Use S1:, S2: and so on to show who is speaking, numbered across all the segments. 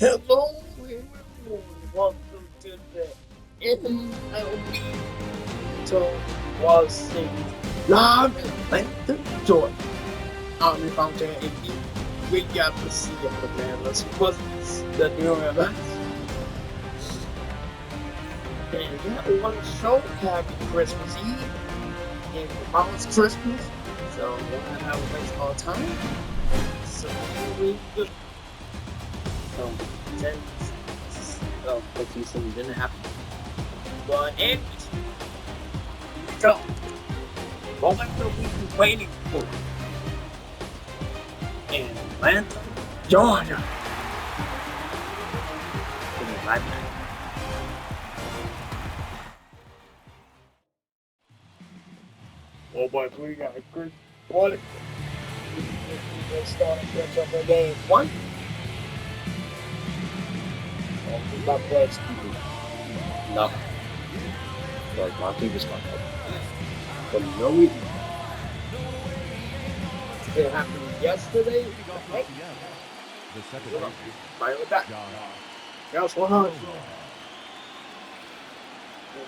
S1: Hello, everyone. Welcome to the MLB World Series live in Atlanta, Georgia. I'm your founder, and we got to see it, man. Let's put the new events. And yeah, one show. Happy Christmas Eve. And tomorrow's Christmas. So we're gonna have a baseball time. So we good. So since Postseason didn't happen. But anyways, so moment that we've been waiting for in Atlanta, Georgia. Give me right back. Oh boy, we got a good quality. Let's start catch up on game one. Oh, we got players. No. Like my team is going to for no reason. It happened yesterday. Hey.
S2: The second
S1: Finally back. That's 100.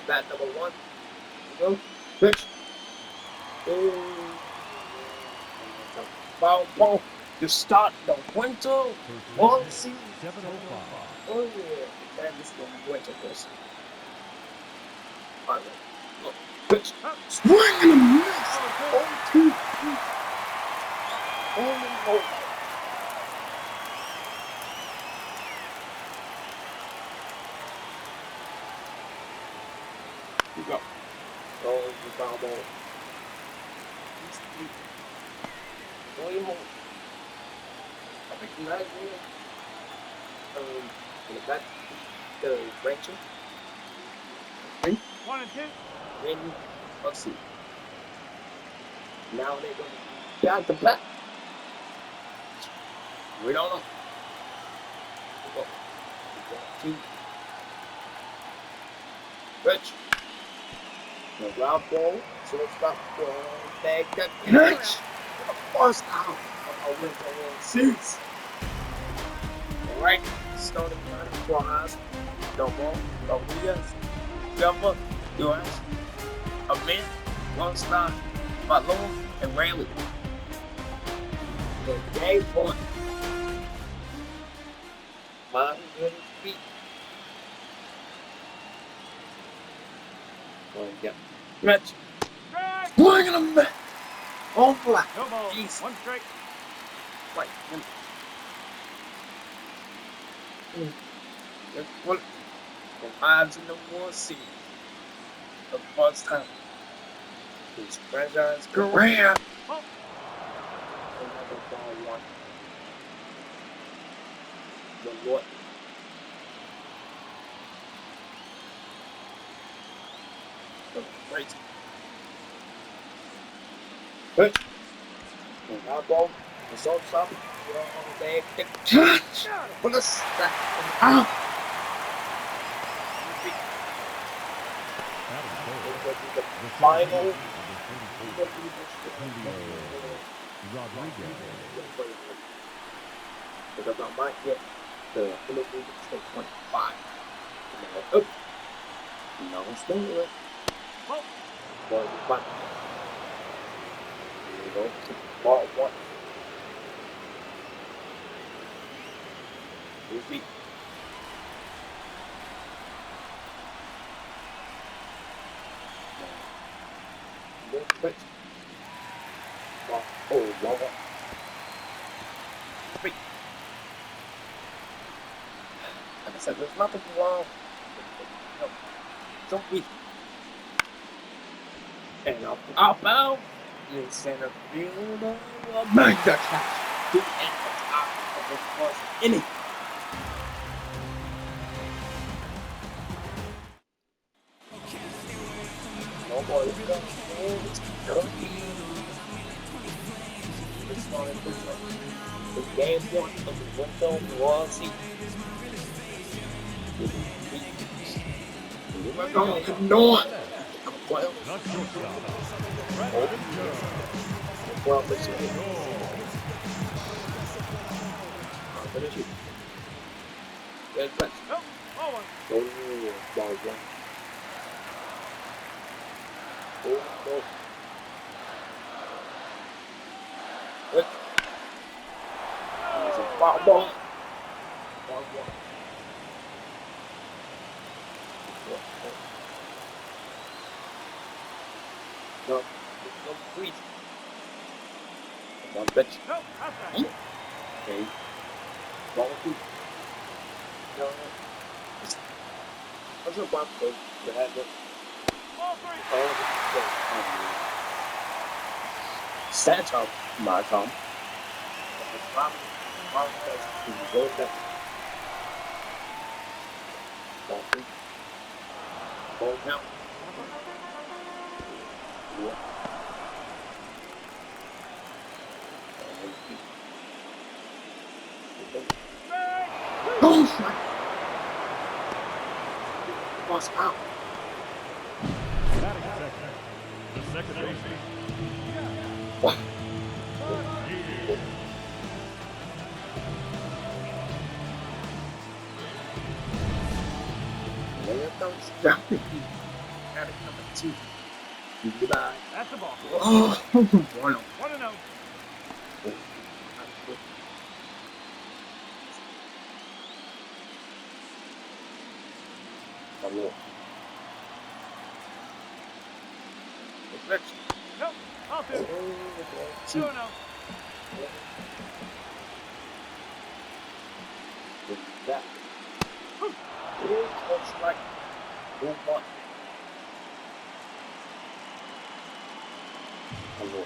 S1: Bat number one. Go. Pitch. Foul ball. You start the winter World Series.
S2: 7:05.
S1: Oh yeah. That is the winter course. Finally. Look. Pitch. Swing and a miss. 0-2. Oh. You go. Go the foul ball. William Moore. I think last year, in the back, the Rachel.
S2: 1 and 2.
S1: Then, let's see. Now they're going to get out the back. We don't know. Go. 2. Rich. The ground ball. So it's got the bag that catch. First out of the World Series. Alright, starting line for us. No more. Rodriguez. Jumper. US. Amin. One star. Malone and Rayleigh. The game one. 500 feet. Oh, yeah. Match. Look at him. All black.
S2: No ball.
S1: Jeez.
S2: 1 strike.
S1: Right. That's what the vibes in the World Series. The first time. His franchise career.
S2: Oh.
S1: Another ball one. The Lord. Great. Good. Now ball. The shortstop. You're on the bag. Catch. Put a stack. Out. The final. Because I might get the Philippines to 25. Oh. No, stay with it. Ball one. Here we go. Ball one. Repeat. Good pitch. Ball. Oh, ball one. Repeat. Like I said, there's nothing wrong. No. Don't be. And outbound in center field. Make the catch. Get at the top of the first inning. No more. Let's go. Let's start it this way. The game one of the Winter World Series. We're going to ignore it. Well, well, let's see. Good pitch.
S3: Nope, ball one.
S1: Oh, ball one. Oh. Good. Here's a foul ball. Ball one. No, complete. One pitch.
S3: Nope, outside.
S1: Okay. Ball two. No. What's a ball two? You have it.
S3: Ball three.
S1: Set up my thumb. Go back. Ball two. Ball count. Yeah. Oh, my. Cross out.
S2: Batting second. The second baseman.
S1: What? There comes Johnny. Gotta come at two. Goodbye.
S3: That's the ball.
S1: Oh, 1-0.
S3: 1-0.
S1: Hello. Reflection.
S3: Nope, ball two. 2-0.
S1: That. Looks like 1-1. Hello.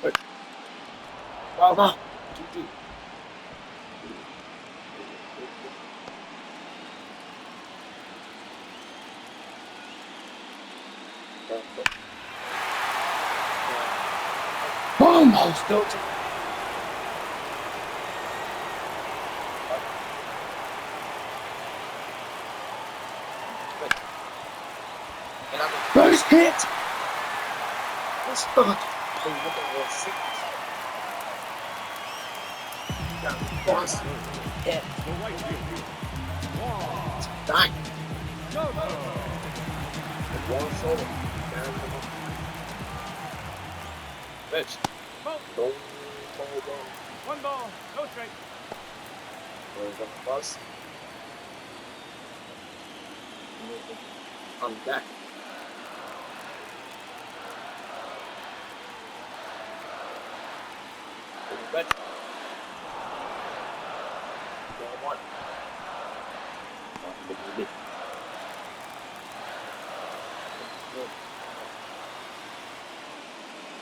S1: Wait. Wow. 2-2. Almost go to. First hit. Let's start. Boss. Hit.
S2: The right field.
S1: Nine.
S2: No.
S1: One solo. Pitch.
S3: Ball.
S1: Go.
S3: One ball, no strike.
S1: There's a bus. On deck. Pitch. One.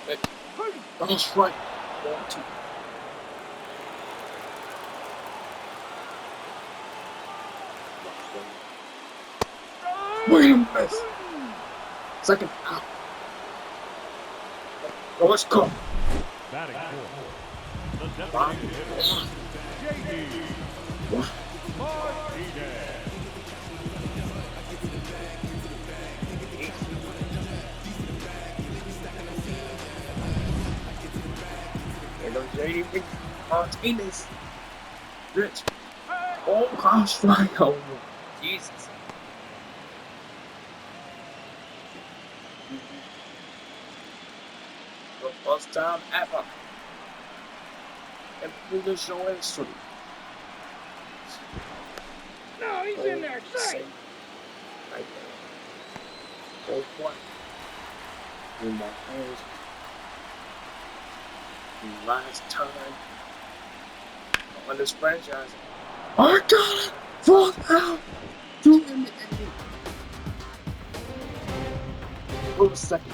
S1: Pitch. That's right. 1-2. Wait a minute. Second out. Let's go.
S2: Batting fourth. The designated hitter. J.D.
S1: What?
S2: Martinez.
S1: And those JD Martinez. Rich. Oh, gosh, right. Oh, Jesus. The first time ever in the show history.
S3: No, he's in there. Strike.
S1: Right there. Go one. In my hands. The last time on this franchise. I got it! Full out! 2 in the ending. For a second.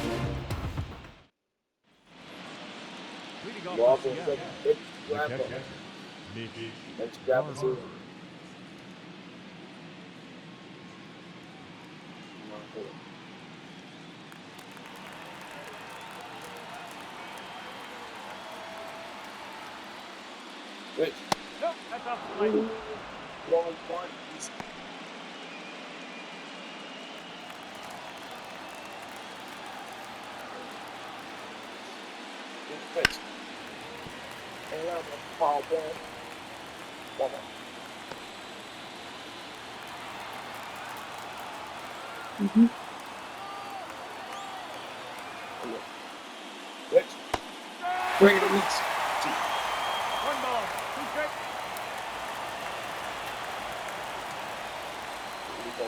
S2: Leading off
S1: Marvel
S2: the
S1: said,
S2: Seattle.
S1: let's
S2: The
S1: grab
S2: catcher.
S1: it.
S2: Mitch
S1: Let's grab it.
S2: Garver.
S1: Rich.
S3: Nope, that's off the plate.
S1: Long one. Good pitch. Foul ball. One more. Which? Bring it to Weeks.
S3: One ball, two strikes.
S1: Here we go.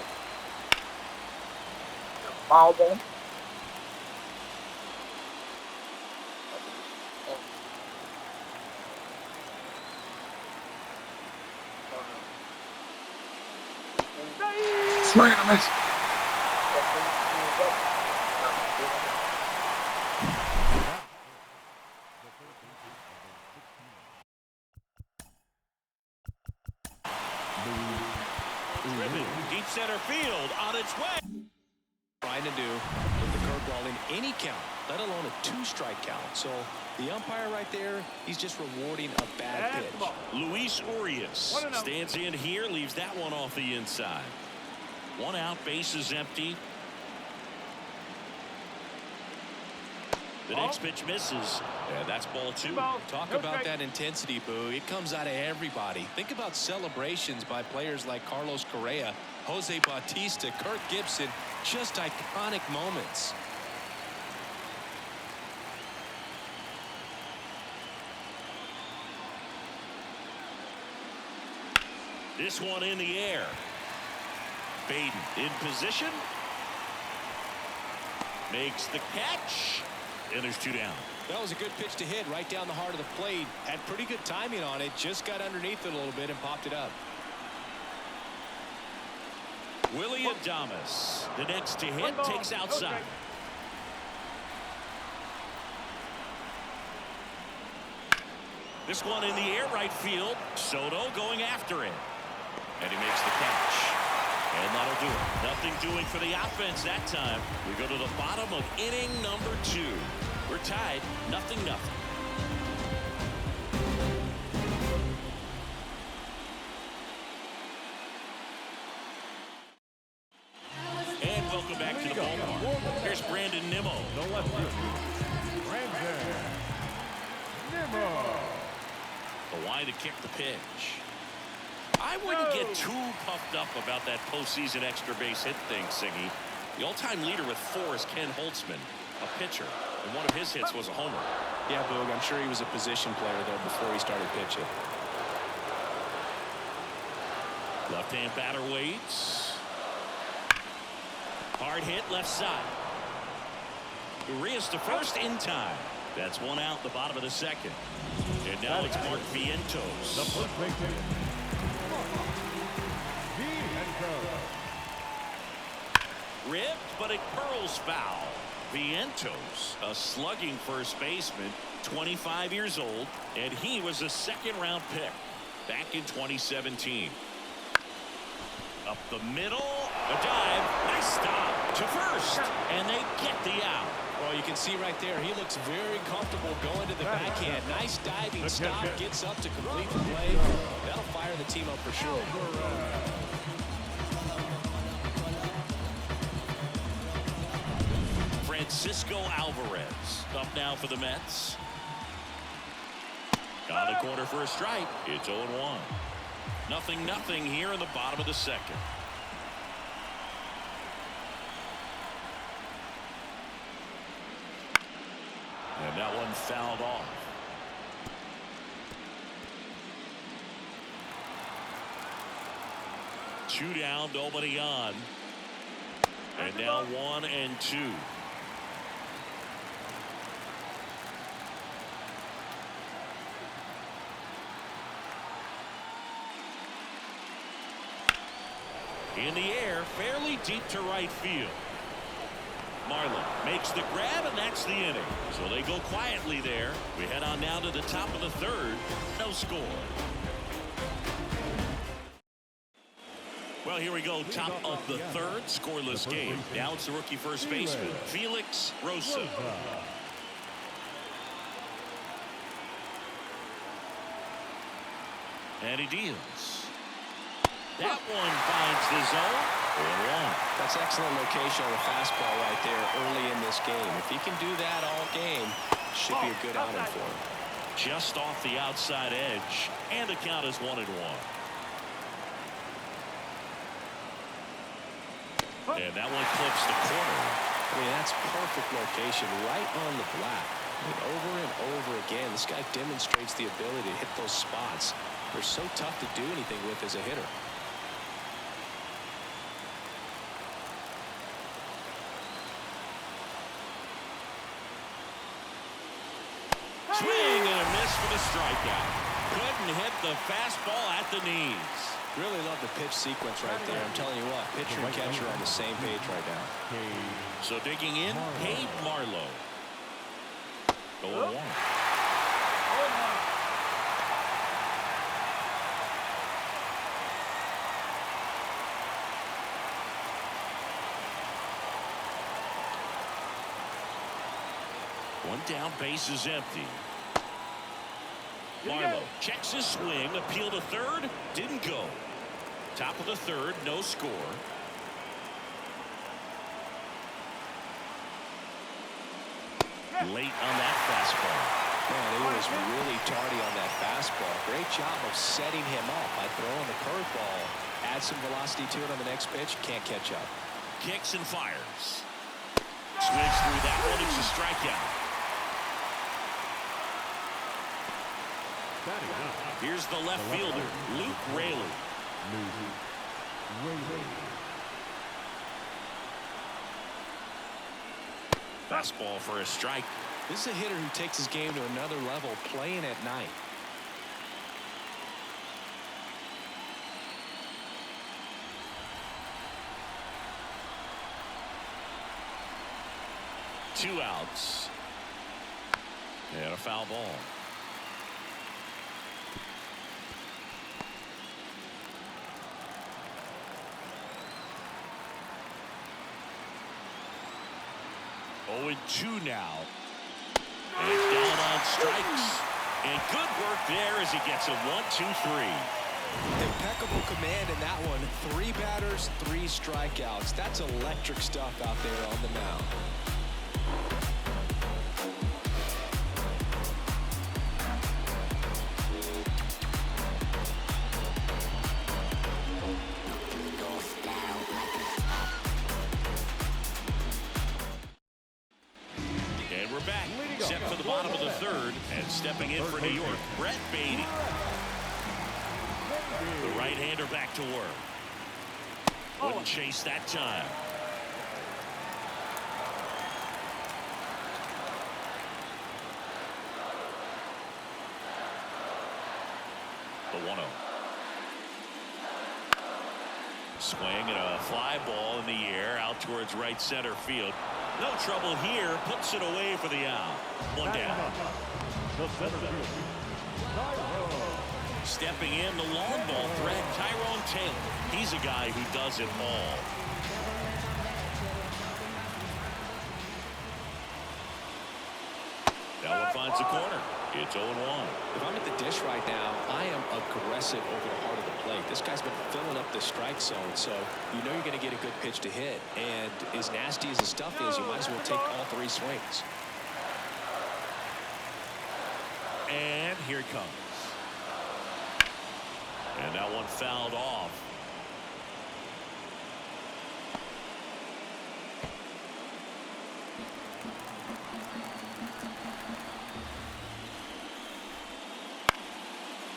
S1: Foul ball. Swing and a miss.
S4: Driven deep center field on its way. Trying to do with the curveball in any count, let alone a two-strike count. So the umpire right there, he's just rewarding a bad pitch.
S2: Luis Urias stands in here, leaves that one off the inside. One out, base is empty. The next pitch misses. Yeah, that's ball two.
S4: Talk about that intensity, Boo. It comes out of everybody. Think about celebrations by players like Carlos Correa, Jose Bautista, Kirk Gibson. Just iconic moments.
S2: This one in the air. Baden in position. Makes the catch. And there's two down.
S4: That was a good pitch to hit right down the heart of the plate. Had pretty good timing on it. Just got underneath it a little bit and popped it up.
S2: Willie Adames, the next to hit, takes outside. This one in the air, right field. Soto going after it. And he makes the catch. And that'll do it. Nothing doing for the offense that time. We go to the bottom of inning number 2. We're tied, 0-0. And welcome back to the ballpark. Here's Brandon Nimmo. The left fielder, Brandon Nimmo. The line to kick the pitch. I wouldn't get too puffed up about that postseason extra base hit thing, Singy. The all-time leader with 4 is Ken Holtzman, a pitcher, and one of his hits was a homer.
S4: Yeah, Boog, I'm sure he was a position player, though, before he started pitching.
S2: Left-hand batter waits. Hard hit left side. Urias to first in time. That's one out, the bottom of the second. And now it's Mark Vientos. The first baseman. Ripped, but it curls foul. Vientos, a slugging first baseman, 25 years old, and he was a second-round pick back in 2017. Up the middle, a dive, nice stop to first, and they get the out.
S4: Well, you can see right there, he looks very comfortable going to the backhand. Nice diving stop, gets up to complete the play. That'll fire the team up for sure.
S2: Francisco Alvarez up now for the Mets. On the corner for a strike. It's 0-1. 0-0 here in the bottom of the second. And that one fouled off. Two down, nobody on. And now 1 and 2. In the air, fairly deep to right field. Marlin makes the grab, and that's the inning. So they go quietly there. We head on now to the top of the third. No score. Well, here we go. Top of the third. Scoreless game. Now it's the rookie first baseman, Felix Rosa. And he deals. That one finds the zone. 0-1.
S4: That's excellent location on the fastball right there early in this game. If he can do that all game, should be a good outing for him.
S2: Just off the outside edge, and the count is 1-1. And that one clips the corner.
S4: I mean, that's perfect location, right on the black. I mean, over and over again, this guy demonstrates the ability to hit those spots. They're so tough to do anything with as a hitter.
S2: Swing and a miss for the strikeout. Couldn't hit the fastball at the knees.
S4: Really love the pitch sequence right there. I'm telling you what, pitcher and catcher are on the same page right now.
S2: So digging in, Cade Marlowe. 0-1. One down, base is empty. Marlowe checks his swing, appeal to third, didn't go. Top of the third, no score. Late on that fastball.
S4: Man, he was really tardy on that fastball. Great job of setting him up by throwing the curveball. Add some velocity to it on the next pitch, can't catch up.
S2: Kicks and fires. Swings through that one, it's a strikeout. Here's the left fielder, Luke Raley. Fastball for a strike.
S4: This is a hitter who takes his game to another level, playing at night.
S2: Two outs. And a foul ball. Oh, and 2 now. And it's down on strikes. And good work there as he gets a 1-2-3.
S4: Impeccable command in that one. 3 batters, 3 strikeouts. That's electric stuff out there on the mound.
S2: Set for the bottom of the third, and stepping in for New York, Brett Beatty. The right-hander back to work. Wouldn't chase that time. The 1-0. Swing and a fly ball in the air out towards right center field. No trouble here. Puts it away for the out. 1 down. Stepping in, the long ball threat, Tyrone Taylor. He's a guy who does it all. That one finds the corner. It's 0-1.
S4: If I'm at the dish right now, I am aggressive over the heart of the plate. This guy's been filling up the strike zone, so you know you're going to get a good pitch to hit. And as nasty as the stuff is, you might as well take all 3 swings.
S2: And here it comes. And that one fouled off.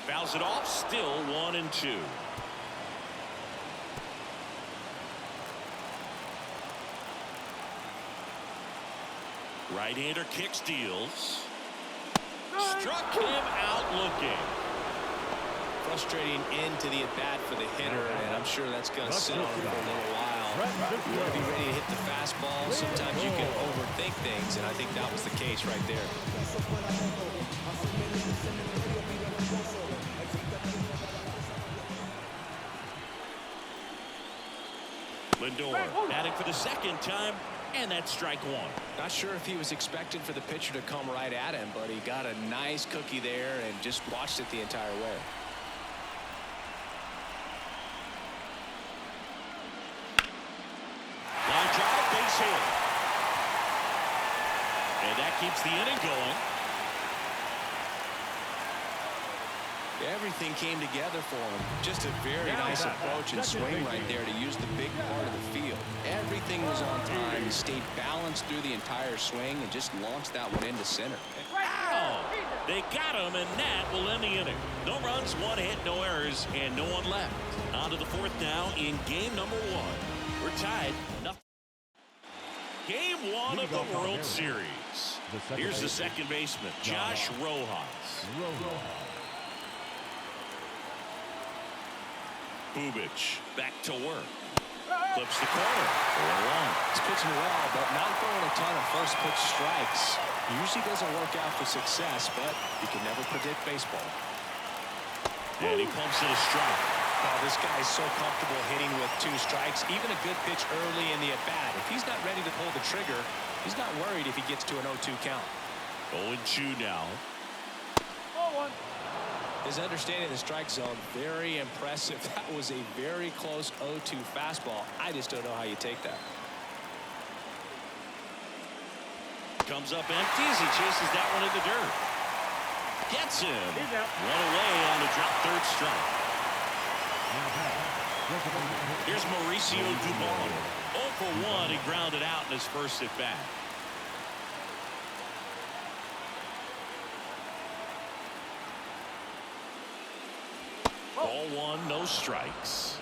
S2: Fouls it off, still 1-2. Right-hander kicks, deals. Struck him out looking.
S4: Frustrating end to the at-bat for the hitter, and I'm sure that's going to sit on him for a little while. You want to be ready to hit the fastball. Sometimes you can overthink things, and I think that was the case right there.
S2: Lindor batting for the second time, and that's strike 1.
S4: Not sure if he was expecting for the pitcher to come right at him, but he got a nice cookie there and just watched it the entire way.
S2: Line drive, base hit. And that keeps the inning going.
S4: Everything came together for him. Just a very nice approach and swing right there to use the big part of the field. Everything was on time. He stayed balanced through the entire swing and just launched that one into center.
S2: Ow! They got him, and that will end the inning. No runs, 1 hit, no errors, and no one left. On to the 4th now in game number 1. We're tied. Nothing. Game 1 of the World Series. Here's the second baseman, Josh Rojas. Bubich back to work. Clips the corner. 4-1.
S4: He's pitching well, but not throwing a ton of first pitch strikes. Usually doesn't work out for success, but you can never predict baseball.
S2: And he pumps it a strike.
S4: Oh, this guy's so comfortable hitting with 2 strikes. Even a good pitch early in the at-bat. If he's not ready to pull the trigger, he's not worried if he gets to an 0-2 count.
S2: 0-2 now.
S3: 0-1.
S4: His understanding of the strike zone, very impressive. That was a very close 0-2 fastball. I just don't know how you take that.
S2: Comes up empty as he chases that one in the dirt. Gets him.
S3: He's out.
S2: One away on the drop, 3rd strike. Here's Mauricio Dubon. 0 for 1. He grounded out in his first at bat. Ball 1, no strikes.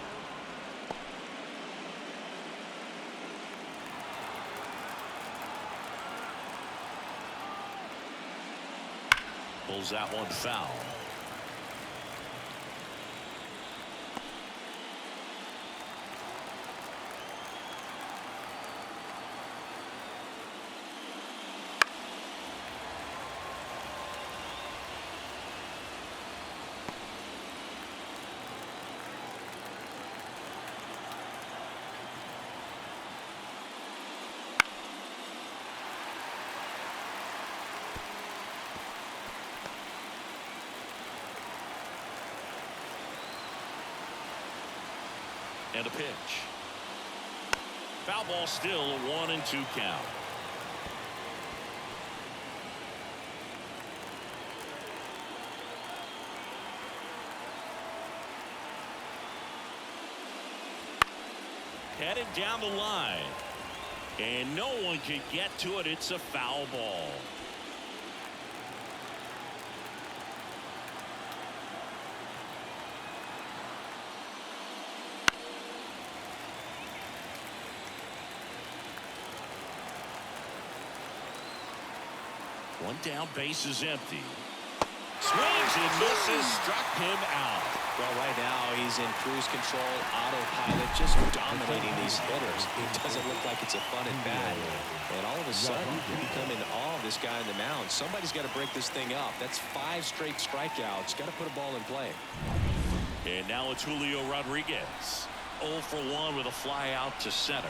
S2: Pulls that one foul. And a pitch. Foul ball, still a 1-2 count. Headed down the line. And no one can get to it. It's a foul ball. One down, base is empty. Swings and misses, struck him out.
S4: Well, right now he's in cruise control, autopilot, just dominating these hitters. It doesn't look like it's a fun at bat. And all of a sudden, you become in awe of this guy on the mound. Somebody's got to break this thing up. That's 5 straight strikeouts. Got to put a ball in play.
S2: And now it's Julio Rodriguez. 0 for 1 with a fly out to center.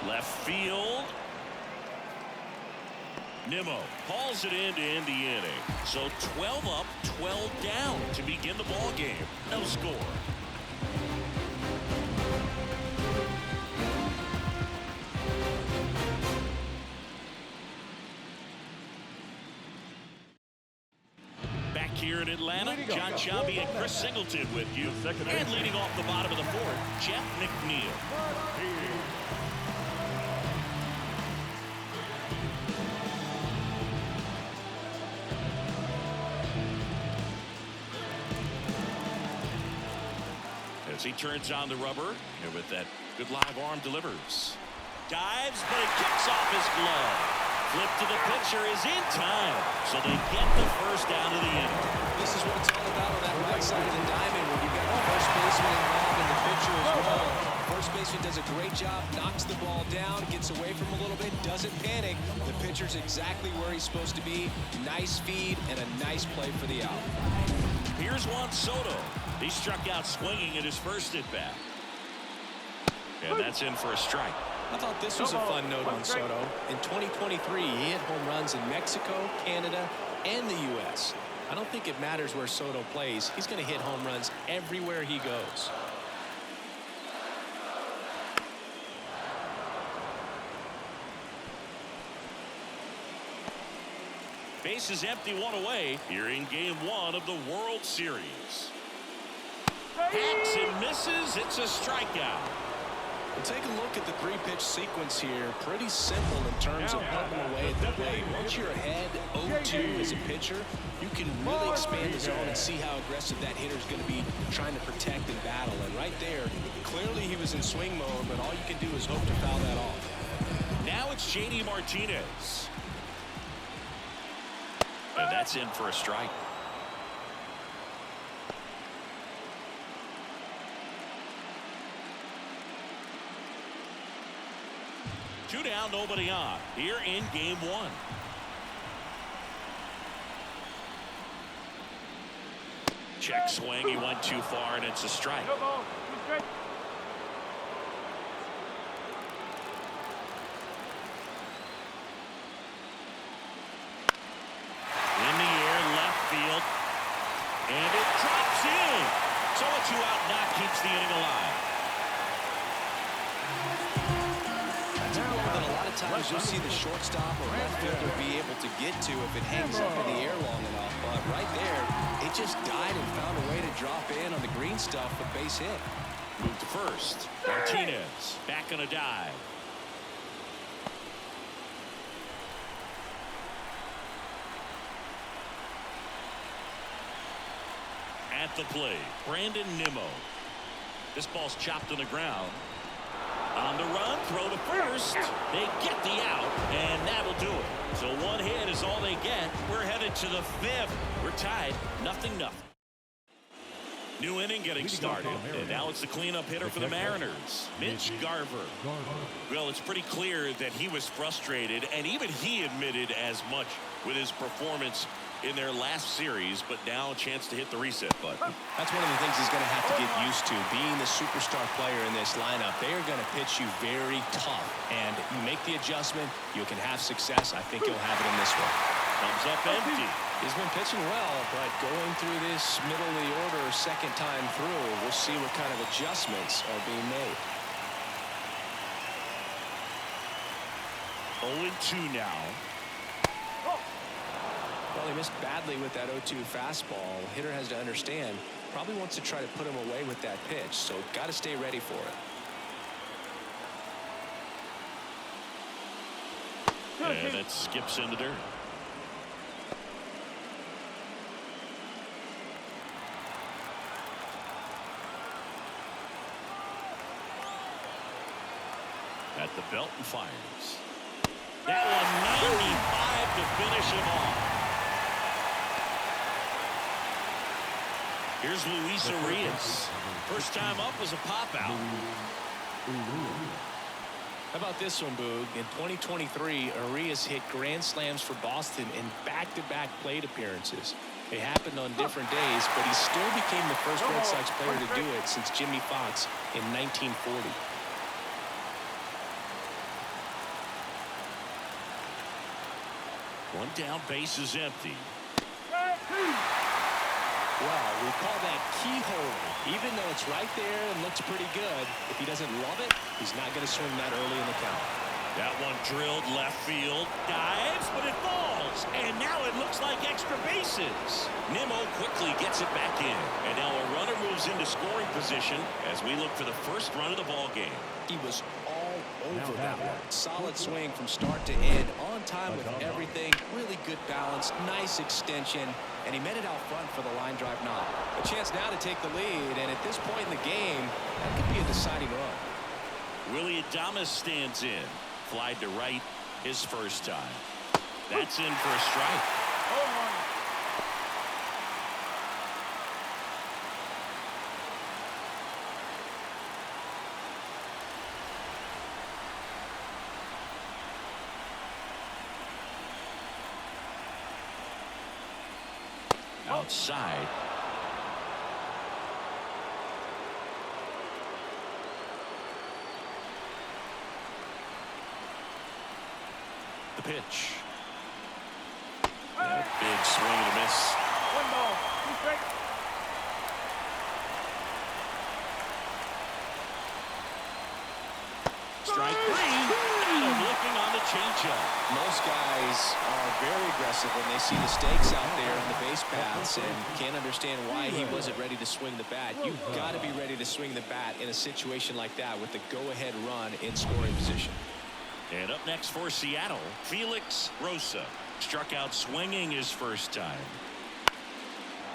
S2: Left field. Nimmo hauls it in to end the inning. So 12 up, 12 down to begin the ball game. No score. Back here in Atlanta, John Shelby and Chris Singleton with you. And leading off the bottom of the 4th, Jeff McNeil. As he turns on the rubber, and with that good live arm delivers. Dives, but he kicks off his glove. Flip to the pitcher is in time, so they get the first down of the inning.
S4: This is what it's all about on that right side of the diamond when you've got the first baseman involved and the pitcher as well. First baseman does a great job, knocks the ball down, gets away from him a little bit, doesn't panic. The pitcher's exactly where he's supposed to be. Nice feed and a nice play for the out.
S2: Here's Juan Soto. He struck out swinging at his first at bat. And that's in for a strike.
S4: I thought this was a fun note on Soto. In 2023, he hit home runs in Mexico, Canada, and the U.S. I don't think it matters where Soto plays. He's going to hit home runs everywhere he goes.
S2: Base is empty, one away here in game 1 of the World Series. Hacks and misses. It's a strikeout.
S4: Well, take a look at the 3-pitch sequence here. Pretty simple in terms of putting away at the plate. Once you're ahead 0-2 as a pitcher, you can really expand the zone and see how aggressive that hitter is going to be trying to protect and battle. And right there, clearly he was in swing mode, but all you can do is hope to foul that off.
S2: Now it's J.D. Martinez. And that's in for a strike. Two down, nobody on here in game 1. Check swing. He went too far, and it's a strike. In the air, left field. And it drops in. So a 2-out knock keeps the inning alive.
S4: That a lot of times you'll see the shortstop or left fielder be able to get to if it hangs up in the air long enough. But right there, it just died and found a way to drop in on the green stuff with base hit.
S2: Move to first. Martinez back on a dive. At the plate, Brandon Nimmo. This ball's chopped on the ground. On the run, throw to first. They get the out, and that'll do it. So one hit is all they get. We're headed to the 5th. We're tied, 0-0. New inning getting started, and now it's the cleanup hitter for the Mariners, Mitch Garver. Well, it's pretty clear that he was frustrated, and even he admitted as much with his performance in their last series, but now a chance to hit the reset button.
S4: That's one of the things he's going to have to get used to. Being the superstar player in this lineup, they are going to pitch you very tough. And you make the adjustment, you can have success. I think you'll have it in this one.
S2: Comes up empty.
S4: He's been pitching well, but going through this middle of the order second time through, we'll see what kind of adjustments are being made.
S2: 0-2 now.
S4: Well, he missed badly with that 0-2 fastball. The hitter has to understand, probably wants to try to put him away with that pitch, so got to stay ready for it.
S2: And it skips in the dirt. At the belt and fires. That one 95 to finish him off. Here's Luis Arias. First time up was a pop out.
S4: How about this one, Boog? In 2023, Arias hit grand slams for Boston in back-to-back plate appearances. They happened on different days, but he still became the first Red Sox player to do it since Jimmy Fox in 1940.
S2: One down, base is empty.
S4: Well, we call that keyhole. Even though it's right there and looks pretty good, if he doesn't love it, he's not going to swing that early in the count.
S2: That one drilled left field, dives, but it falls. And now it looks like extra bases. Nimmo quickly gets it back in. And now a runner moves into scoring position as we look for the first run of the ball game.
S4: He was all over that one. Solid swing from start to end. On time with everything. Really good balance. Nice extension. And he met it out front for the line drive knock. A chance now to take the lead. And at this point in the game, that could be a deciding run.
S2: Willie Adames stands in. Fly to right his first time. That's in for a strike. Outside. The pitch. And a big swing and a miss.
S3: 1 ball, 2 strikes.
S2: Strike 3. Got him working on the changeup.
S4: Most guys are very aggressive when they see the stakes out there on the base paths and can't understand why he wasn't ready to swing the bat. You've got to be ready to swing the bat in a situation like that with the go-ahead run in scoring position.
S2: And up next for Seattle, Felix Rosa. Struck out swinging his first time.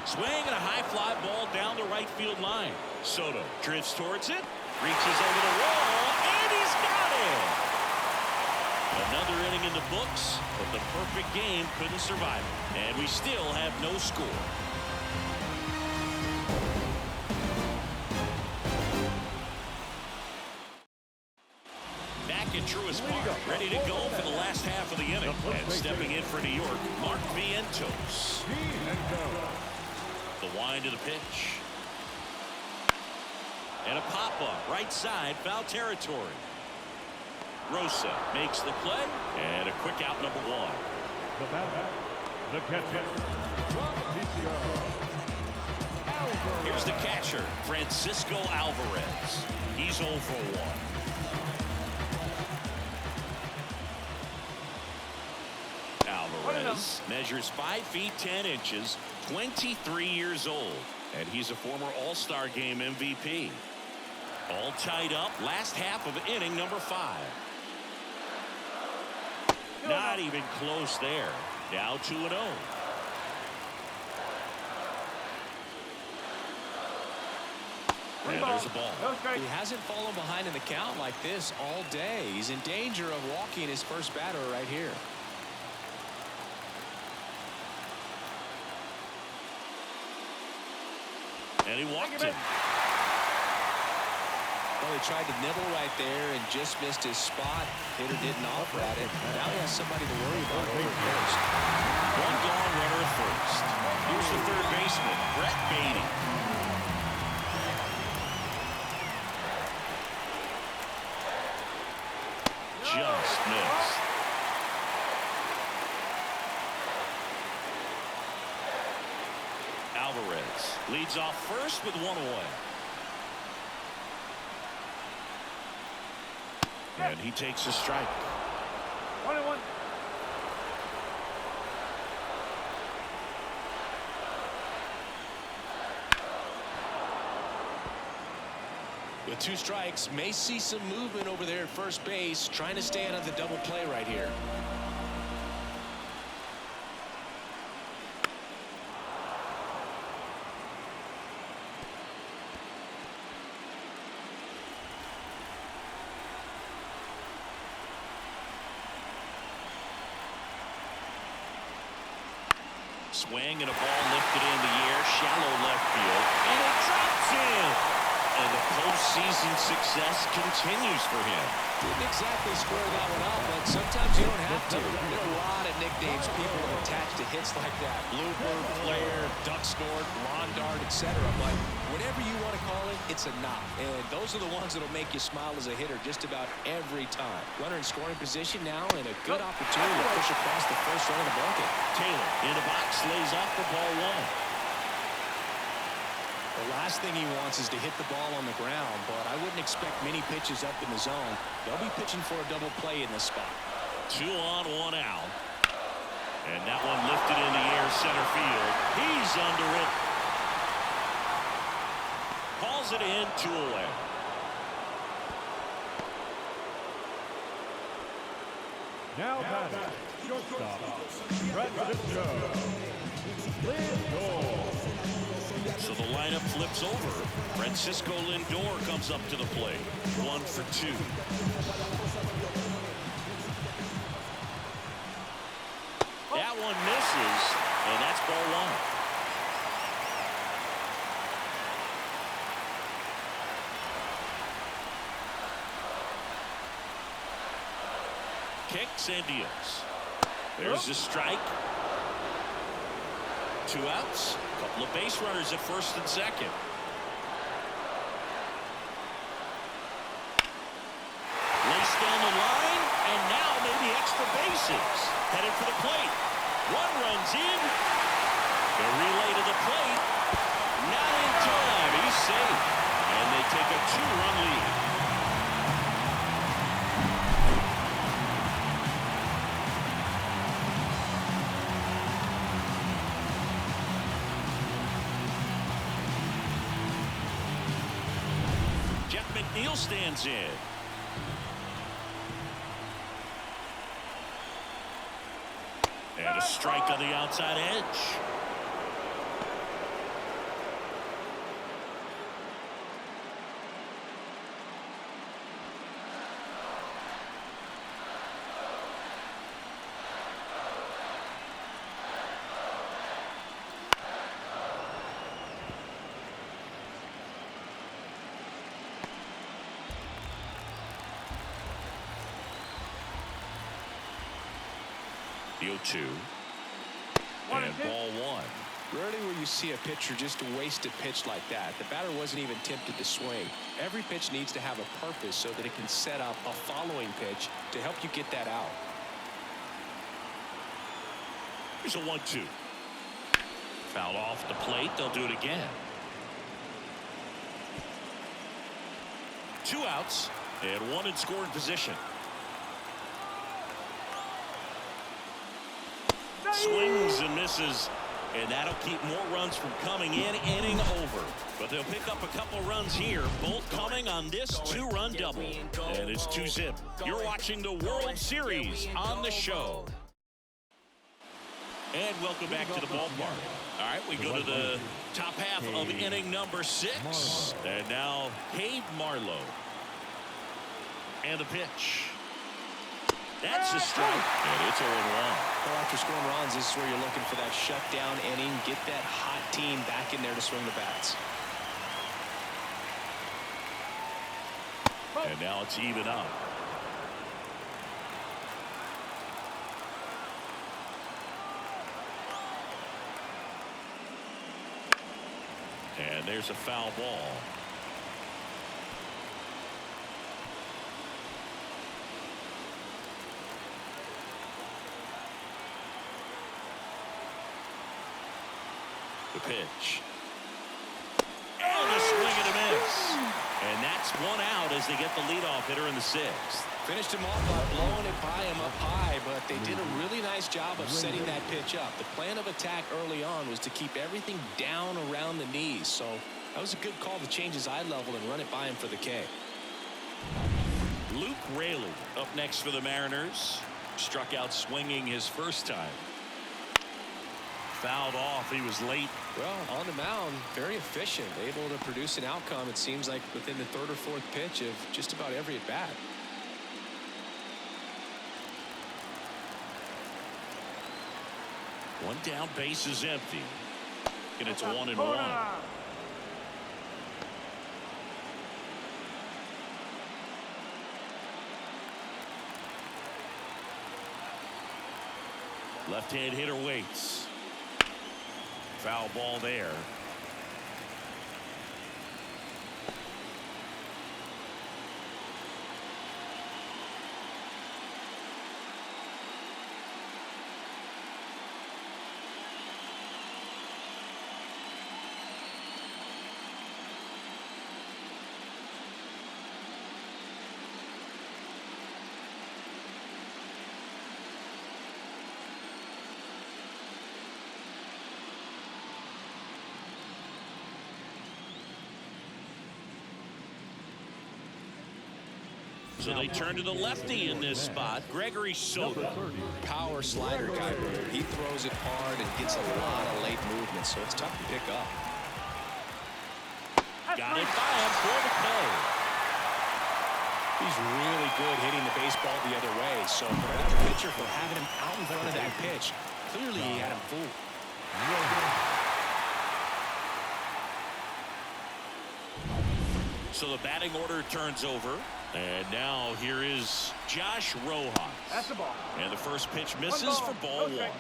S2: Swing and a high fly ball down the right field line. Soto drifts towards it, reaches over the wall, and he's got it. Another inning in the books, but the perfect game couldn't survive it. And we still have no score. Back at Truist Park, ready to go for the last half of the inning. And stepping in for New York, Mark Vientos. The wind of the pitch. And a pop-up, right side, foul territory. Rosa makes the play, and a quick out, number one.
S3: The batter, the catcher,
S2: Here's the catcher, Francisco Alvarez. He's 0 for 1. Alvarez measures 5 feet 10 inches, 23 years old, and he's a former All-Star Game MVP. All tied up, last half of inning number 5. Not even close there. Now 2-0. And there's a ball.
S4: He hasn't fallen behind in the count like this all day. He's in danger of walking his first batter right here.
S2: And he walked him.
S4: Well, he tried to nibble right there and just missed his spot. Hitter didn't offer at it. Now he has somebody to worry about over at first.
S2: One gone, runner at first. Here's the third baseman, Brett Beatty. Just missed. Alvarez leads off first with one away. And he takes a strike.
S3: 1-1.
S4: With 2 strikes, may see some movement over there at first base, trying to stay out of the double play right here.
S2: Swing and a ball lifted in the air, shallow left field, and it drops in. And the postseason success continues for him.
S4: Didn't exactly square that one up, but sometimes you don't have to. There are a lot of nicknames people have attached to hits like that. Bluebird, Flare, Duck Snort, Lawn Dart, etc. But whatever you want to call it, it's a knock. And those are the ones that'll make you smile as a hitter just about every time. Runner in scoring position now, and a good opportunity to push across the first run of the bucket.
S2: Taylor in the box, lays off the ball one.
S4: The last thing he wants is to hit the ball on the ground, but I wouldn't expect many pitches up in the zone. They'll be pitching for a double play in this spot.
S2: 2 on, 1 out. And that one lifted in the air, center field. He's under it. Calls it in, 2 away.
S3: Now batting, shortstop, Francisco Lindor.
S2: So the lineup flips over. Francisco Lindor comes up to the plate. 1 for 2. That one misses, and that's ball 1. Kicks and deals. There's a strike. 2 outs. Couple of base runners at first and second. Laced down the line, and now maybe extra bases. Headed for the plate. 1 runs in. The relay to the plate. Not in time. He's safe. And they take a 2-run lead. McNeil stands in. And a strike on the outside edge. The 0-2. And ball one.
S4: Rarely will you see a pitcher just waste a pitch like that. The batter wasn't even tempted to swing. Every pitch needs to have a purpose so that it can set up a following pitch to help you get that out.
S2: Here's a 1-2. Foul off the plate. They'll do it again. 2 outs and 1 in scoring position. Swings and misses, and that'll keep more runs from coming in. Inning over, but they'll pick up a couple runs here, both coming on this 2-run double, and it's 2-zip. You're watching the World Series on the show. And welcome back to the ballpark. All right, we go to the top half of inning number 6, and now Cade Marlowe. And the pitch. That's a strike, and it's 0-1.
S4: Well, after scoring runs, this is where you're looking for that shutdown inning. Get that hot team back in there to swing the bats.
S2: And now it's even up. And there's a foul ball. The pitch. And a swing and a miss. And that's 1 out as they get the leadoff hitter in the 6th.
S4: Finished him off by blowing it by him up high, but they did a really nice job of setting that pitch up. The plan of attack early on was to keep everything down around the knees, so that was a good call to change his eye level and run it by him for the K.
S2: Luke Raley up next for the Mariners. Struck out swinging his first time. Fouled off. He was late.
S4: Well, on the mound, very efficient, able to produce an outcome, it seems like, within the 3rd or 4th pitch of just about every at bat.
S2: One down, base is empty. And it's 1-1. Left-hand hitter waits. Foul ball there. So they turn to the lefty in this spot, Gregory Soto.
S4: Power slider guy. He throws it hard and gets a lot of late movement, so it's tough to pick up.
S2: Got it by him for the play.
S4: He's really good hitting the baseball the other way, so credit the pitcher for having him out in front of that pitch. Clearly he had him fooled.
S2: So the batting order turns over. And now here is Josh Rojas.
S3: That's the ball.
S2: And the first pitch misses for ball 1.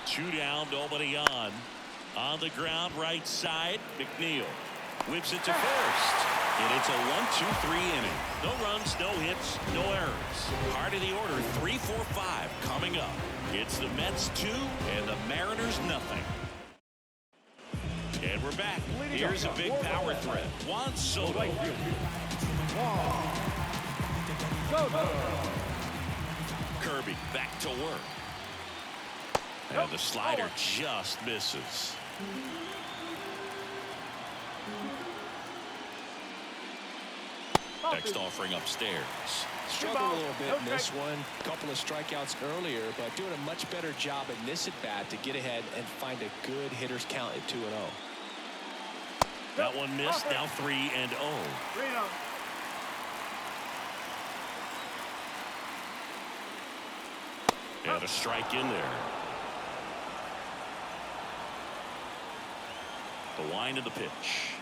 S2: Two down, nobody on. On the ground, right side, McNeil whips it to first. And it's a 1-2-3 inning. No runs, no hits, no errors. Heart of the order, 3-4-5 coming up. It's the Mets 2 and the Mariners nothing. And we're back. Here's a big power threat. Juan Soto. Kirby back to work. And the slider just misses. Next offering upstairs.
S4: Struggled a little bit in this one. A couple of strikeouts earlier, but doing a much better job in this at-bat to get ahead and find a good hitter's count at 2-0.
S2: That one missed. Now 3-0. And a strike in there. The wind of the pitch.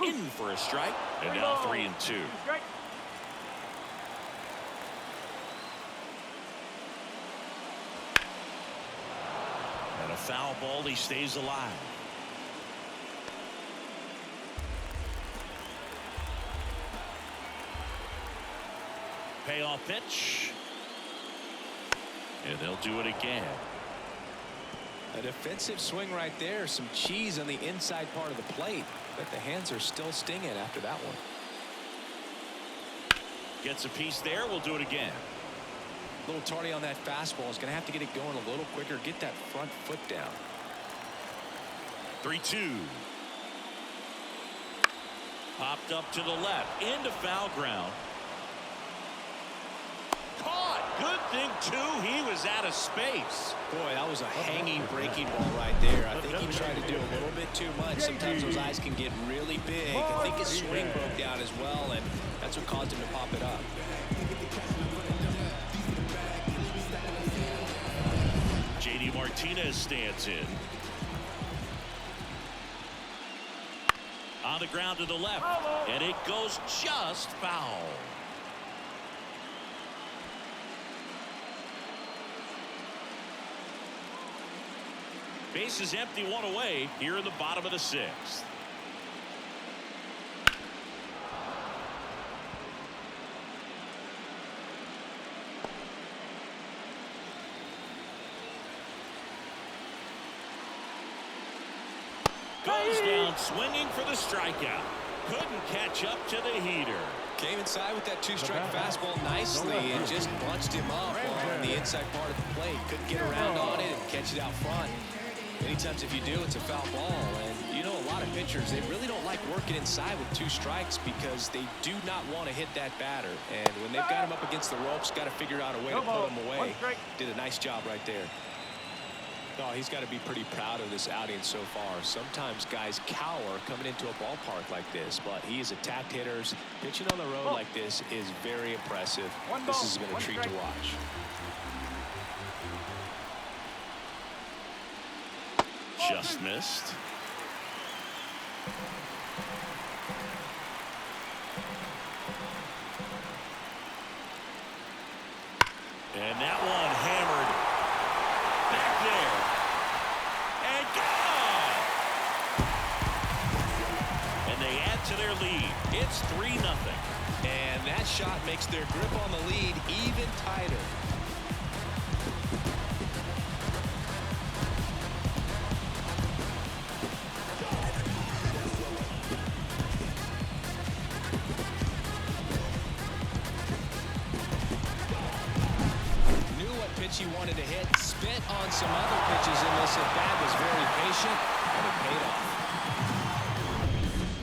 S2: In for a strike. And now 3-2. And a foul ball. He stays alive. Payoff pitch. And they'll do it again.
S4: A defensive swing right there. Some cheese on the inside part of the plate. But the hands are still stinging after that one.
S2: Gets a piece there. We'll do it again.
S4: A little tardy on that fastball. Is going to have to get it going a little quicker. Get that front foot down.
S2: 3-2. Popped up to the left. Into foul ground. Caught. Good thing, too. He was out of space.
S4: Boy, that was a hanging breaking ball right there. I think he tried to do a little bit too much. Sometimes those eyes can get really big. I think his swing broke down as well, and that's what caused him to pop it up.
S2: JD Martinez stands in. On the ground to the left. And it goes just foul. Base is empty, one away here in the bottom of the sixth. Goes down swinging for the strikeout. Couldn't catch up to the heater.
S4: Came inside with that two-strike fastball nicely and just bunched him up on the inside part of the plate. Couldn't get around on it and catch it out front. Many times if you do, it's a foul ball. And you know, a lot of pitchers, they really don't like working inside with two strikes because they do not want to hit that batter. And when they've got him up against the ropes, got to figure out a way to put him away. Did a nice job right there. Oh, he's got to be pretty proud of this outing so far. Sometimes guys cower coming into a ballpark like this, but he has attacked hitters. Pitching on the road like this is very impressive. This has been a treat to watch.
S2: Just missed. And that one hammered back there. And gone! And they add to their lead. It's 3-0.
S4: And that shot makes their grip on the lead even tighter. He wanted to hit, spit on some other pitches in this at-bat, was very patient, and it paid off.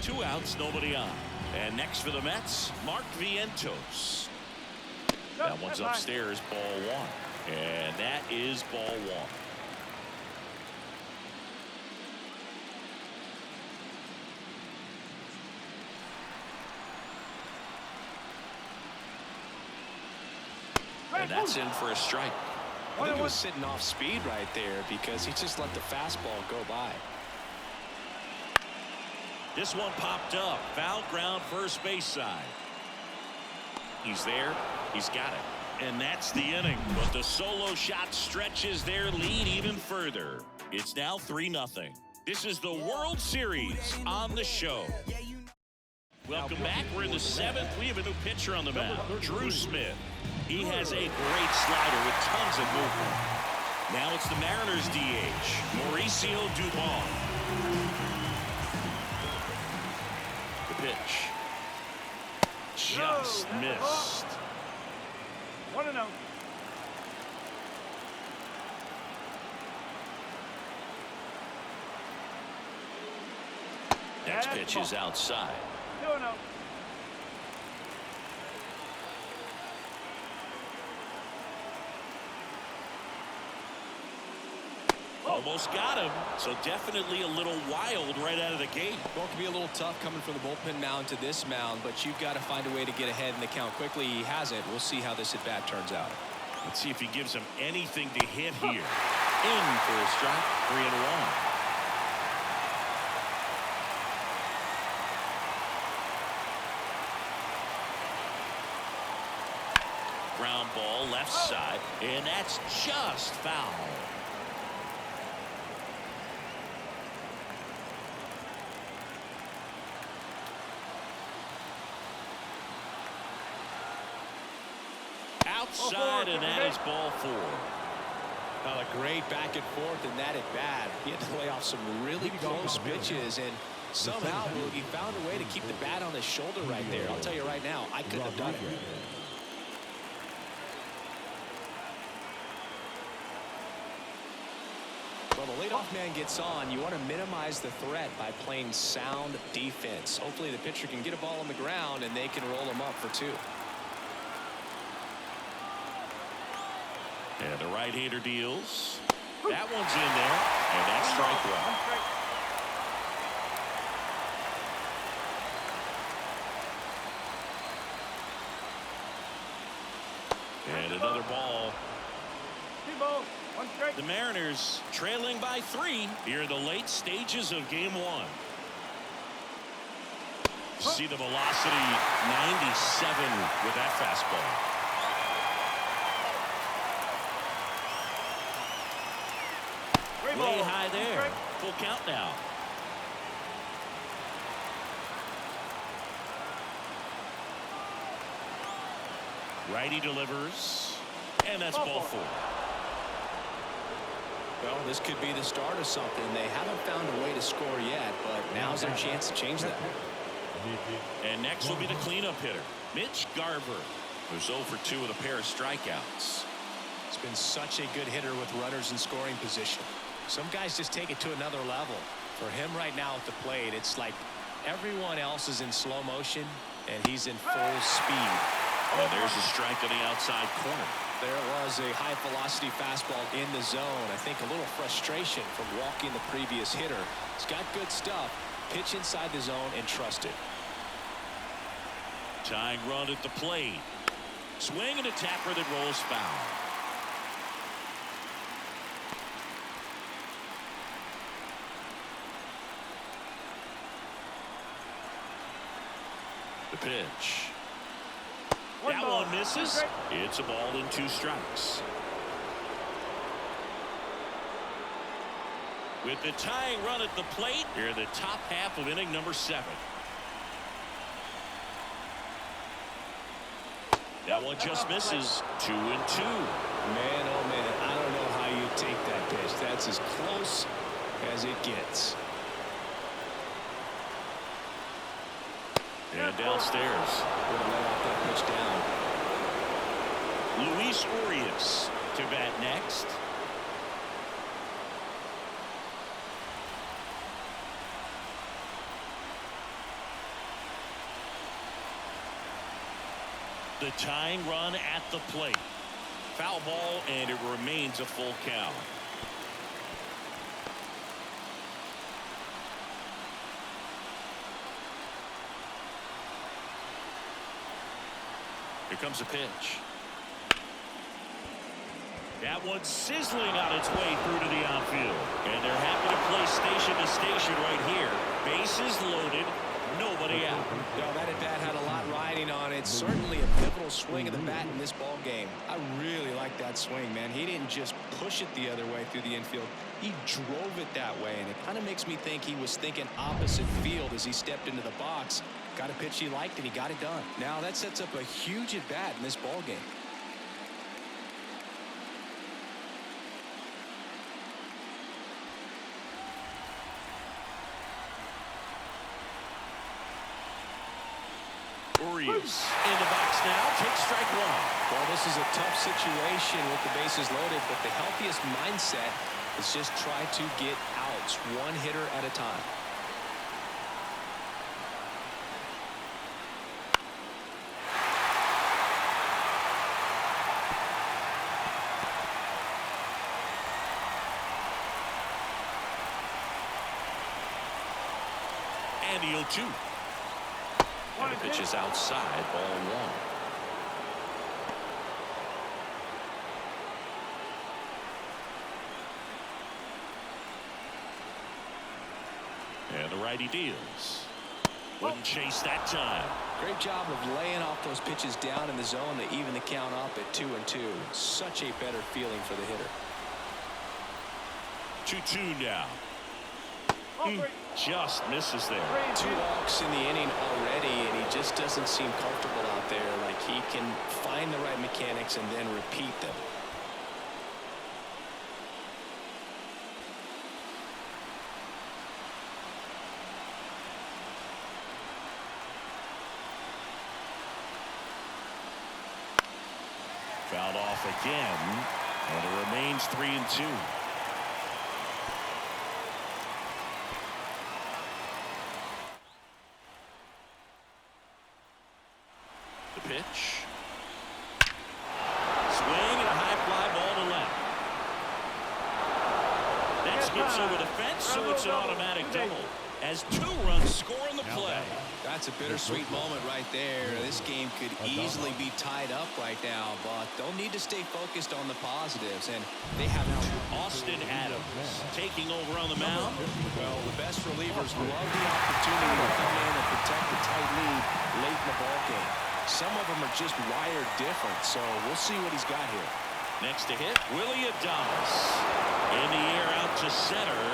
S2: 2 outs, nobody on. And next for the Mets, Mark Vientos. That one's upstairs, ball one. And that is ball one. And that's in for a strike.
S4: I think he was sitting off speed right there because he just let the fastball go by.
S2: This one popped up. Foul ground, first base side. He's there. He's got it. And that's the inning. But the solo shot stretches their lead even further. It's now 3-0. This is the World Series on the show. Welcome back. We're in the 7th. We have a new pitcher on the mound, Drew Smith. He has a great slider with tons of movement. Now it's the Mariners DH, Mauricio Dubon. The pitch. Just missed.
S3: 1-0.
S2: Next pitch is outside.
S3: 2-0.
S2: Almost got him, so definitely a little wild right out of the gate.
S4: Well, it can be a little tough coming from the bullpen mound to this mound, but you've got to find a way to get ahead in the count quickly. He hasn't. We'll see how this at-bat turns out.
S2: Let's see if he gives him anything to hit here. In for a strike, 3-1. Ground ball left side, and that's just foul. Outside, and that is ball 4.
S4: Well, a great back and forth in that at bat. He had to lay off some really close pitches, and somehow he found a way to keep the bat on his shoulder right there. I'll tell you right now, I couldn't have done it. Well, the leadoff man gets on. You want to minimize the threat by playing sound defense. Hopefully the pitcher can get a ball on the ground and they can roll him up for 2.
S2: And the right-hander deals. That one's in there, and that's strike 1. And another ball.
S3: 2 balls, 1 strike.
S2: The Mariners trailing by 3 here in the late stages of game 1. See the velocity 97 with that fastball. Way high there. Full count now. Righty delivers, and that's ball 4.
S4: Well, this could be the start of something. They haven't found a way to score yet, but now's their chance to change that.
S2: And next will be the cleanup hitter, Mitch Garver, who's 0 for 2 with a pair of strikeouts.
S4: He's been such a good hitter with runners in scoring position. Some guys just take it to another level. For him right now at the plate, it's like everyone else is in slow motion, and he's in full speed.
S2: And there's a strike on the outside corner.
S4: There was a high-velocity fastball in the zone. I think a little frustration from walking the previous hitter. He's got good stuff. Pitch inside the zone and trust it.
S2: Tying run at the plate. Swing and a tapper that rolls foul. The pitch. That one misses. It's a ball and 2 strikes. With the tying run at the plate, here in the top half of inning number 7. That one just misses. 2-2.
S4: Man, oh man, I don't know how you take that pitch. That's as close as it gets.
S2: And downstairs.
S4: Would have let off that pitch down.
S2: Luis Urias to bat next. The tying run at the plate. Foul ball, and it remains a full count. Here comes a pitch. That one's sizzling on its way through to the outfield. And they're happy to play station to station right here. Bases loaded, nobody out.
S4: No, that at bat had a lot riding on it. Certainly a pivotal swing of the bat in this ball game. I really like that swing, man. He didn't just push it the other way through the infield. He drove it that way, and it kind of makes me think he was thinking opposite field as he stepped into the box. Got a pitch he liked, and he got it done. Now that sets up a huge at bat in this ball game.
S2: Urias in the box now. Takes strike one.
S4: Well, this is a tough situation with the bases loaded, but the healthiest mindset is just try to get outs one hitter at a time.
S2: And the 0-2. And the pitch is outside, ball one. And the righty deals. Wouldn't chase that time.
S4: Great job of laying off those pitches down in the zone to even the count up at 2-2. Such a better feeling for the hitter.
S2: 2-2 now. Just misses there.
S4: 2 walks in the inning already, and he just doesn't seem comfortable out there. Like he can find the right mechanics and then repeat them.
S2: Fouled off again, and it remains 3-2. The pitch. Swing and a high fly ball to left. That skips over the fence, so it's an automatic double. As 2 runs score in the play.
S4: That's a bittersweet moment right there. This game could easily be tied up right now, but they'll need to stay focused on the positives, and they have
S2: Austin Adams taking over on the mound.
S4: Well, the best relievers love the opportunity to come in and protect the tight lead late in the ball game. Some of them are just wired different, so we'll see what he's got here.
S2: Next to hit, Willie Adames. In the air out to center.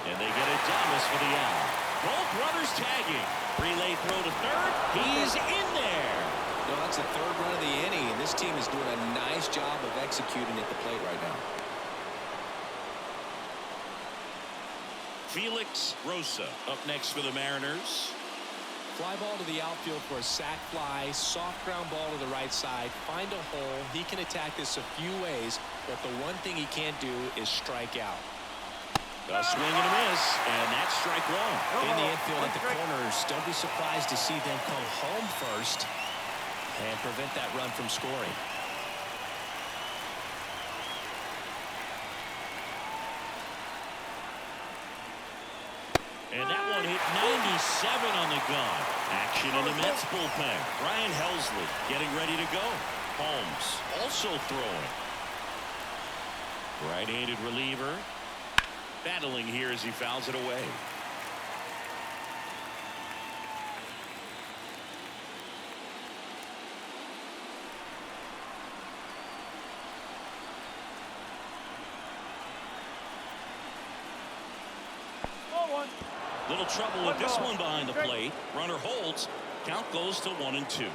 S2: And they get Adames for the out. Both runners tagging. Relay throw to third. He's in there.
S4: No, that's the 3rd run of the inning, and this team is doing a nice job of executing at the plate right now.
S2: Felix Rosa up next for the Mariners.
S4: Fly ball to the outfield for a sac fly. Soft ground ball to the right side. Find a hole. He can attack this a few ways, but the one thing he can't do is strike out.
S2: A swing and a miss, and that's strike one.
S4: In the infield at the corners, don't be surprised to see them come home first and prevent that run from scoring.
S2: And that one hit 97 on the gun. Action in the Mets bullpen. Ryan Helsley getting ready to go. Holmes also throwing. Right-handed reliever. Battling here as he fouls it away. Little trouble with this one behind the plate. Runner holds. Count goes to 1-2.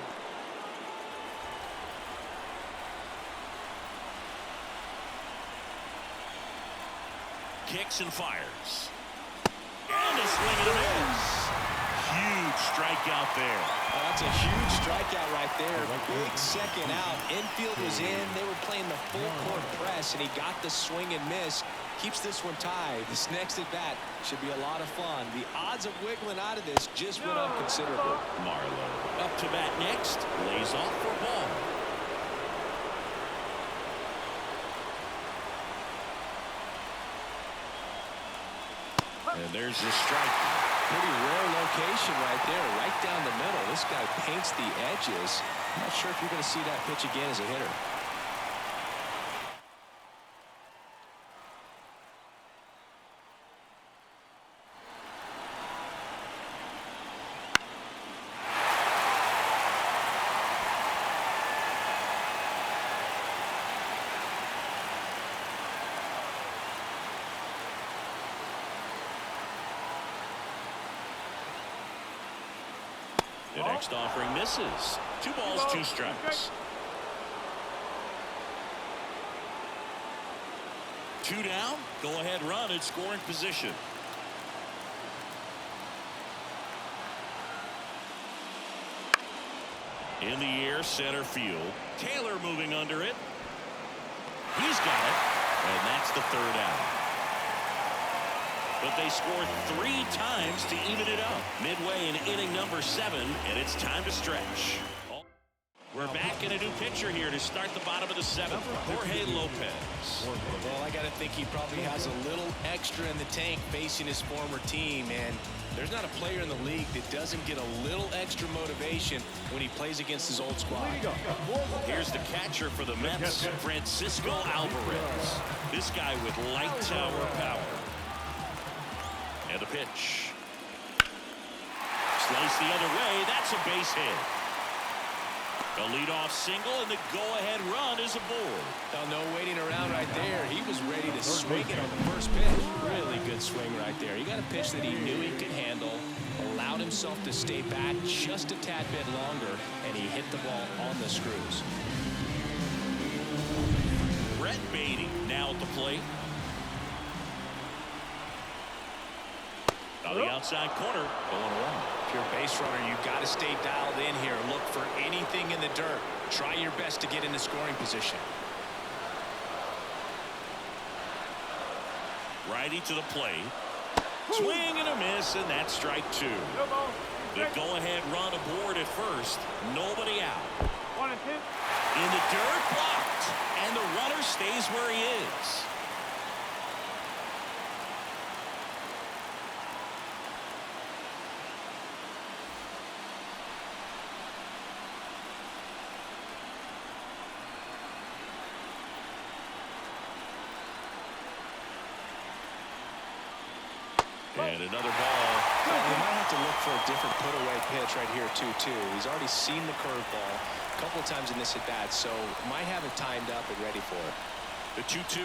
S2: Kicks and fires. And a swing and a miss. Huge strikeout there.
S4: Oh, that's a huge strikeout right there. Big second out. Infield was in. They were playing the full court press, and he got the swing and miss. Keeps this one tied. This next at bat should be a lot of fun. The odds of wiggling out of this just went up considerably.
S2: Marlowe up to bat next. Lays off for ball. And there's the strike.
S4: Pretty rare location right there, right down the middle. This guy paints the edges. I'm not sure if you're going to see that pitch again as a hitter.
S2: The next offering misses. 2 balls, 2 strikes. 2 down. Go ahead run in scoring position. In the air, center field. Taylor moving under it. He's got it. And that's the third out. But they scored 3 times to even it up. Midway in inning number 7, and it's time to stretch. We're back in a new pitcher here to start the bottom of the 7th. Jorge Lopez.
S4: Well, I got to think he probably has a little extra in the tank facing his former team. And there's not a player in the league that doesn't get a little extra motivation when he plays against his old squad.
S2: Here's the catcher for the Mets, Francisco Alvarez. This guy with light tower power. And the pitch. Slice the other way. That's a base hit. A leadoff single, and the go-ahead run is aboard.
S4: Now, no waiting around right there. He was ready to swing it on the first pitch. Really good swing right there. He got a pitch that he knew he could handle, allowed himself to stay back just a tad bit longer, and he hit the ball on the screws.
S2: Brett Beatty now at the plate. On the outside corner, 0-1.
S4: If you're a base runner, you've got to stay dialed in here. Look for anything in the dirt. Try your best to get into scoring position.
S2: Righty to the plate. Swing and a miss, and that's strike 2. The go-ahead run aboard at first. Nobody out.
S3: 1 and 2.
S2: In the dirt, blocked. And the runner stays where he is. And another ball.
S4: Well, you might have to look for a different put-away pitch right here, too. He's already seen the curveball a couple of times in this at-bat, so might have it timed up and ready for it.
S2: The 2-2.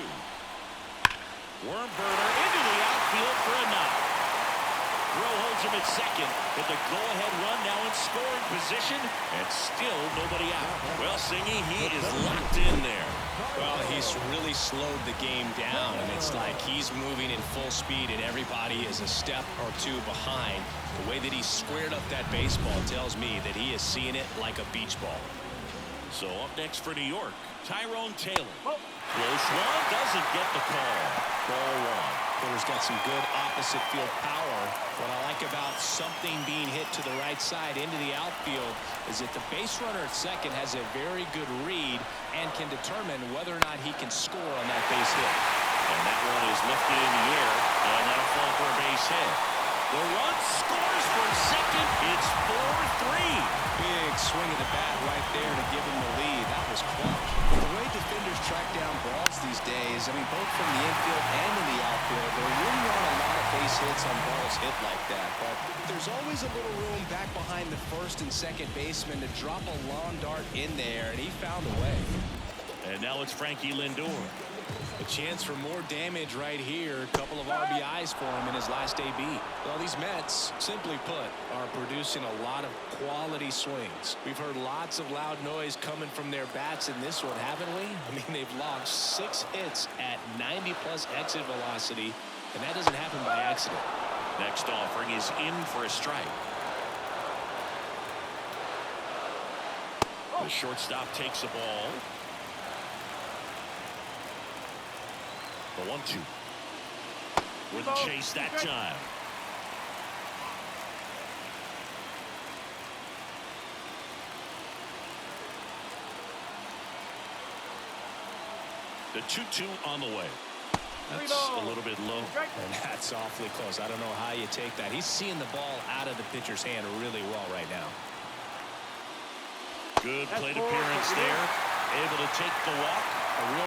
S2: Worm burner into the outfield for a knock. Throw holds him at second, but the go-ahead run now in scoring position, and still nobody out. Well, Singy, he is locked in there.
S4: Well, he's really slowed the game down, and it's like he's moving in full speed, and everybody is a step or 2 behind. The way that he squared up that baseball tells me that he is seeing it like a beach ball.
S2: So up next for New York, Tyrone Taylor. Close one, doesn't get the call. Ball 1.
S4: Taylor's got some good opposite field power. What I like about something being hit to the right side into the outfield is that the base runner at second has a very good read and can determine whether or not he can score on that base hit.
S2: And that one is lifted in the air, and that'll fall for a base hit. The run scores from second. It's 4-3.
S4: Big swing of the bat right there to give him the lead. That was clutch. The way defenders track down balls these days, I mean, both from the infield and in the outfield, there really aren't a lot of base hits on balls hit like that. But there's always a little room back behind the first and second baseman to drop a long dart in there, and he found a way.
S2: And now it's Frankie Lindor.
S4: A chance for more damage right here. A couple of RBIs for him in his last AB. Well, these Mets, simply put, are producing a lot of quality swings. We've heard lots of loud noise coming from their bats in this one, haven't we? I mean, they've launched 6 hits at 90-plus exit velocity, and that doesn't happen by accident.
S2: Next offering is in for a strike. The shortstop takes the ball. The 1-2. Wouldn't chase that time. The 2-2 on the way. That's a little bit low.
S4: And that's awfully close. I don't know how you take that. He's seeing the ball out of the pitcher's hand really well right now.
S2: Good plate appearance there. Able to take the walk.
S4: A real